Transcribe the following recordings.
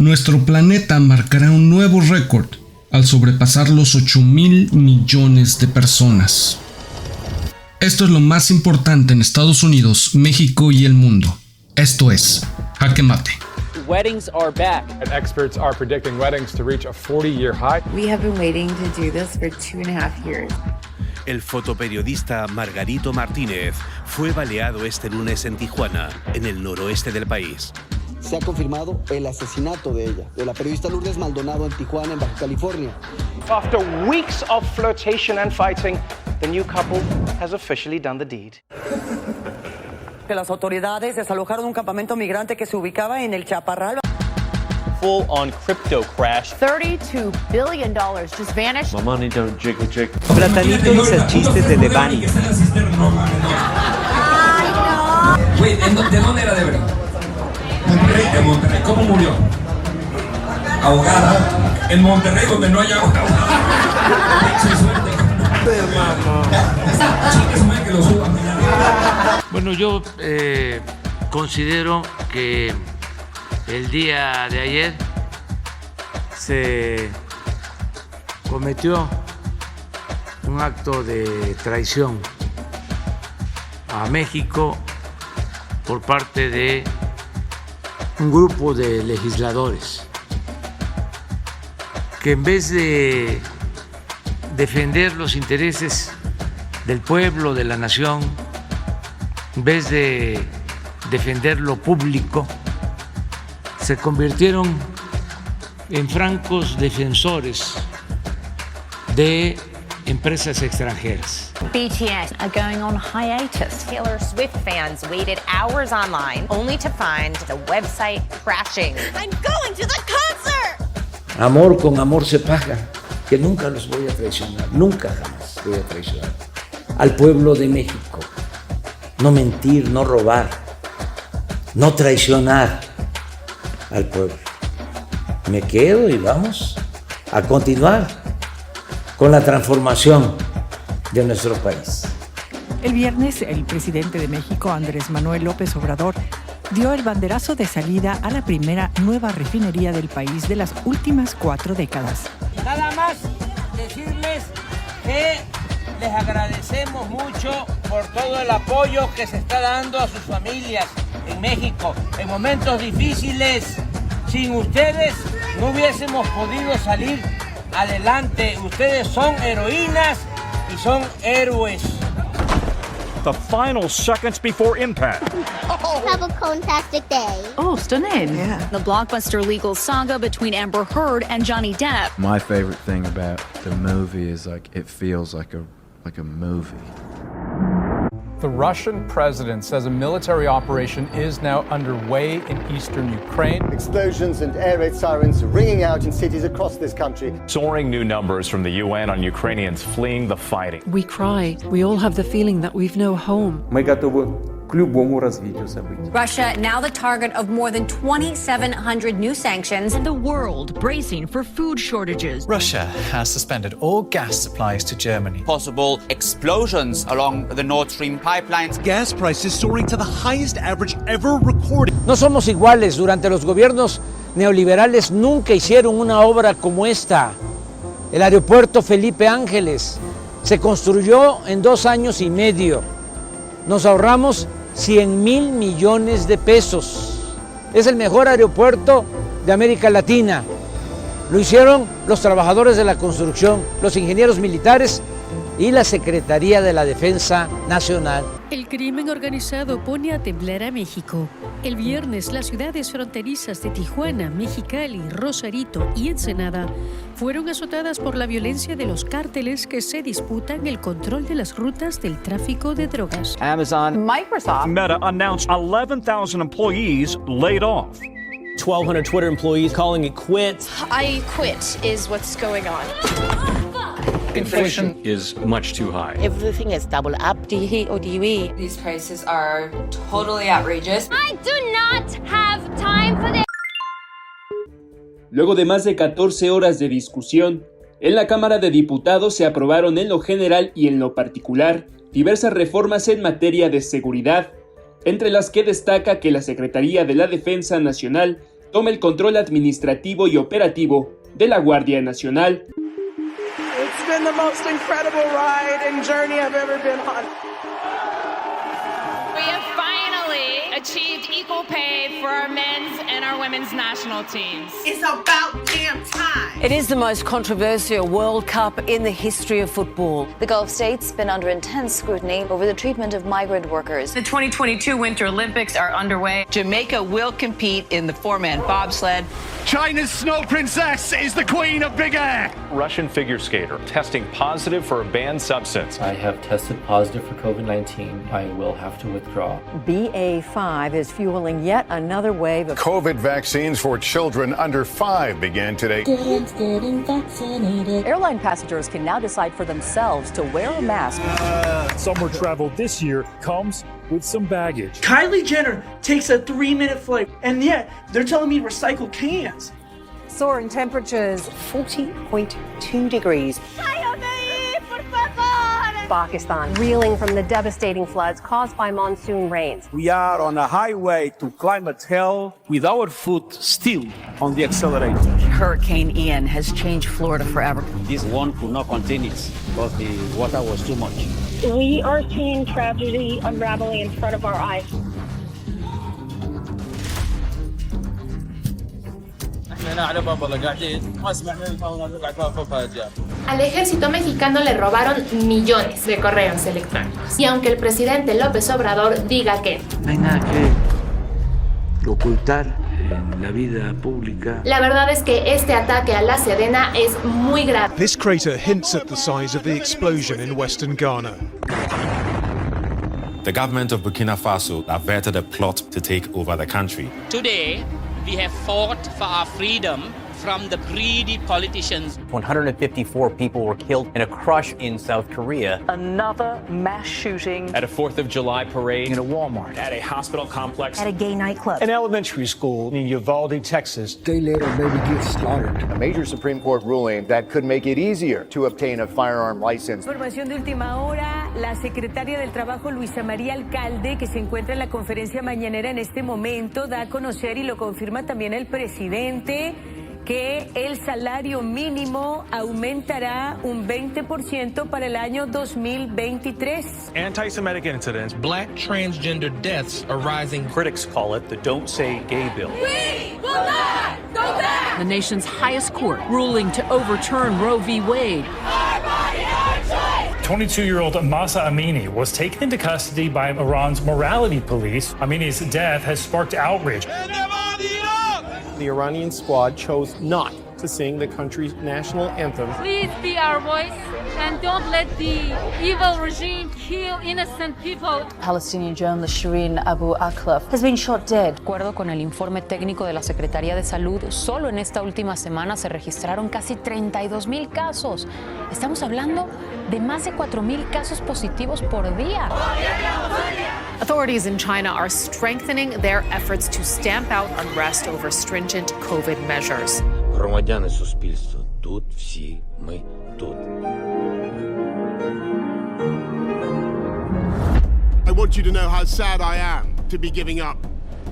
nuestro planeta marcará un nuevo récord al sobrepasar los 8,000 millones de personas. Esto es lo más importante en Estados Unidos, México y el mundo. Esto es Jaque Mate. Weddings are back. And experts are predicting weddings to reach a 40-year high. We have been waiting to do this for 2.5 years. El fotoperiodista Margarito Martínez fue baleado este lunes en Tijuana, en el noroeste del país. Se ha confirmado el asesinato de ella, de la periodista Lourdes Maldonado en Tijuana, en Baja California. After weeks of flirtation and fighting, the new couple has officially done the deed. Que las autoridades desalojaron un campamento migrante que se ubicaba en el Chaparral. Full-on crypto crash. $32 billion just vanished. My money don't jiggle jig. Platanito dice chistes de Devani. Ay, no. Güey, ¿de dónde era de verdad? De Monterrey. ¿Cómo murió? Ahogada. En Monterrey, donde no hay agua. Bueno, yo considero que el día de ayer se cometió un acto de traición a México por parte de un grupo de legisladores que en vez de defender los intereses del pueblo, de la nación, en vez de defender lo público, se convirtieron en francos defensores de empresas extranjeras. BTS are going on hiatus. Taylor Swift fans waited hours online only to find the website crashing. I'm going to the concert! Amor con amor se paga, que nunca los voy a traicionar, nunca jamás voy a traicionar al pueblo de México. No mentir, no robar, no traicionar al pueblo. Me quedo y vamos a continuar con la transformación de nuestro país. El viernes, el presidente de México, Andrés Manuel López Obrador, dio el banderazo de salida a la primera nueva refinería del país de las últimas 4 décadas. Nada más decirles que les agradecemos mucho por todo el apoyo que se está dando a sus familias en México. En momentos difíciles, sin ustedes no hubiésemos podido salir adelante. Ustedes son heroínas y son héroes. The final seconds before impact. Have a fantastic day. Oh, stunning. Yeah. The blockbuster legal saga between Amber Heard and Johnny Depp. My favorite thing about the movie is it feels like a movie. The Russian president says a military operation is now underway in eastern Ukraine. Explosions and air raid sirens ringing out in cities across this country. Soaring new numbers from the UN on Ukrainians fleeing the fighting. We cry. We all have the feeling that we've no home. Мы готовы к любому развитию событий. Russia now the target of more than 2,700 new sanctions. And the world bracing for food shortages. Russia has suspended all gas supplies to Germany. Possible explosions along the Nord Stream pipelines. Gas prices soaring to the highest average ever recorded. No somos iguales. Durante los gobiernos neoliberales nunca hicieron una obra como esta. El aeropuerto Felipe Ángeles se construyó en 2 años y medio. Nos ahorramos 100,000 millones de pesos. Es el mejor aeropuerto de América Latina. Lo hicieron los trabajadores de la construcción, los ingenieros militares y la Secretaría de la Defensa Nacional. El crimen organizado pone a temblar a México. El viernes, las ciudades fronterizas de Tijuana, Mexicali, Rosarito y Ensenada fueron azotadas por la violencia de los cárteles que se disputan el control de las rutas del tráfico de drogas. Amazon, Microsoft, Meta announced 11,000 employees laid off. 1,200 Twitter employees calling it quits. I quit is what's going on. Inflation is much too high. Everything is double up. Do you heat or do you eat? These prices are totally outrageous. I do not have time for this. Luego de más de 14 horas de discusión, en la Cámara de Diputados se aprobaron en lo general y en lo particular diversas reformas en materia de seguridad, entre las que destaca que la Secretaría de la Defensa Nacional tome el control administrativo y operativo de la Guardia Nacional. It's been the most incredible ride and journey I've ever been on. We have finally achieved equal pay for our men's and our women's national teams. It's about damn time. It is the most controversial World Cup in the history of football. The Gulf states been under intense scrutiny over the treatment of migrant workers. The 2022 Winter Olympics are underway. Jamaica will compete in the four-man bobsled. China's snow princess is the queen of big air. Russian figure skater testing positive for a banned substance. I have tested positive for COVID-19. I will have to withdraw. BA.5 is fueling yet another wave of COVID vaccines for children under 5 began today. Getting vaccinated. Airline passengers can now decide for themselves to wear a mask. Summer travel this year comes with some baggage. Kylie Jenner takes a 3-minute flight, and yet they're telling me recycle cans. Soaring temperatures, 40.2 degrees. Pakistan, reeling from the devastating floods caused by monsoon rains. We are on a highway to climate hell with our foot still on the accelerator. Hurricane Ian has changed Florida forever. This one could not continue because the water was too much. We are seeing tragedy unraveling in front of our eyes. Al ejército mexicano le robaron millones de correos electrónicos. Y aunque el presidente López Obrador diga que no hay nada que ocultar en la vida pública, la verdad es que este ataque a la Sedena es muy grave. This crater hints at the size of the explosion in western Ghana. The government of Burkina Faso averted a plot to take over the country. Today, we have fought for our freedom from the greedy politicians. 154 people were killed in a crush in South Korea. Another mass shooting. At a 4th of July parade. In a Walmart. At a hospital complex. At a gay nightclub. An elementary school in Uvalde, Texas. Day later, baby gets slaughtered. A major Supreme Court ruling that could make it easier to obtain a firearm license. Información de última hora, la secretaria del Trabajo, Luisa María Alcalde, que se encuentra en la conferencia mañanera en este momento, da a conocer y lo confirma también el presidente, que el salario mínimo aumentará un 20% para el año 2023. Anti-Semitic incidents, black transgender deaths are rising. Critics call it the Don't Say Gay bill. We will not go back! The nation's highest court ruling to overturn Roe v. Wade. 22-year-old Mahsa Amini was taken into custody by Iran's morality police. Amini's death has sparked outrage. The Iranian squad chose not to sing the country's national anthem. Please be our voice and don't let the evil regime kill innocent people. Palestinian journalist Shireen Abu Akleh has been shot dead. De acuerdo con el informe técnico de la Secretaría de Salud, solo en esta última semana se registraron casi 32,000 casos. Estamos hablando de más de 4,000 casos positivos por día. Authorities in China are strengthening their efforts to stamp out unrest over stringent COVID measures. Громадяни суспільства, тут всі ми тут. I want you to know how sad I am to be giving up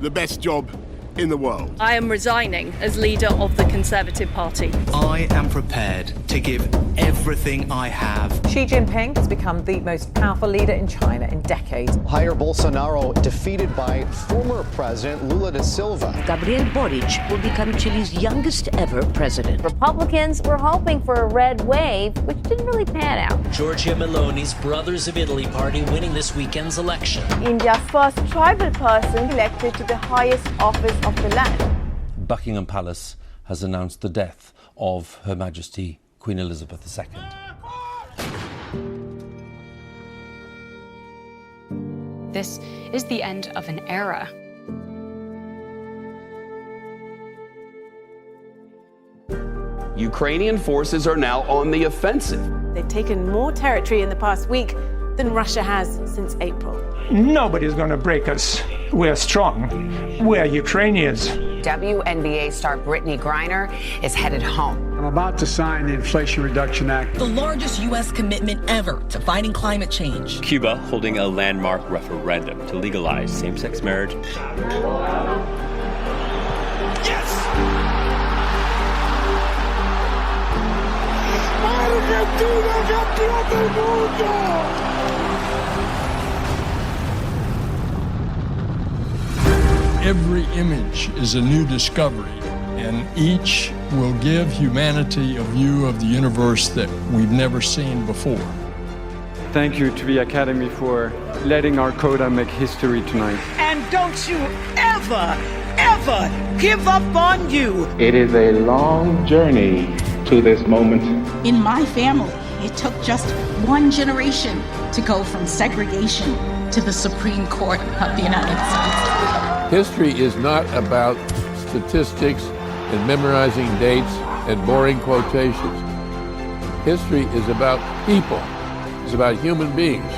the best job in the world. I am resigning as leader of the Conservative Party. I am prepared to give everything I have. Xi Jinping has become the most powerful leader in China in decades. Jair Bolsonaro defeated by former President Lula da Silva. Gabriel Boric will become Chile's youngest ever president. Republicans were hoping for a red wave, which didn't really pan out. Giorgia Meloni's Brothers of Italy party winning this weekend's election. India's first tribal person elected to the highest office of the land. Buckingham Palace has announced the death of Her Majesty Queen Elizabeth II. This is the end of an era. Ukrainian forces are now on the offensive. They've taken more territory in the past week than Russia has since April. Nobody's going to break us. We're strong. We're Ukrainians. WNBA star Brittany Griner is headed home. I'm about to sign the Inflation Reduction Act. The largest U.S. commitment ever to fighting climate change. Cuba holding a landmark referendum to legalize same-sex marriage. Yes! campeón del mundo! Every image is a new discovery, and each will give humanity a view of the universe that we've never seen before. Thank you to the Academy for letting our coda make history tonight. And don't you ever give up on you. It is a long journey to this moment. In my family, it took just one generation to go from segregation to the Supreme Court of the United States. History is not about statistics and memorizing dates and boring quotations. History is about people. It's about human beings.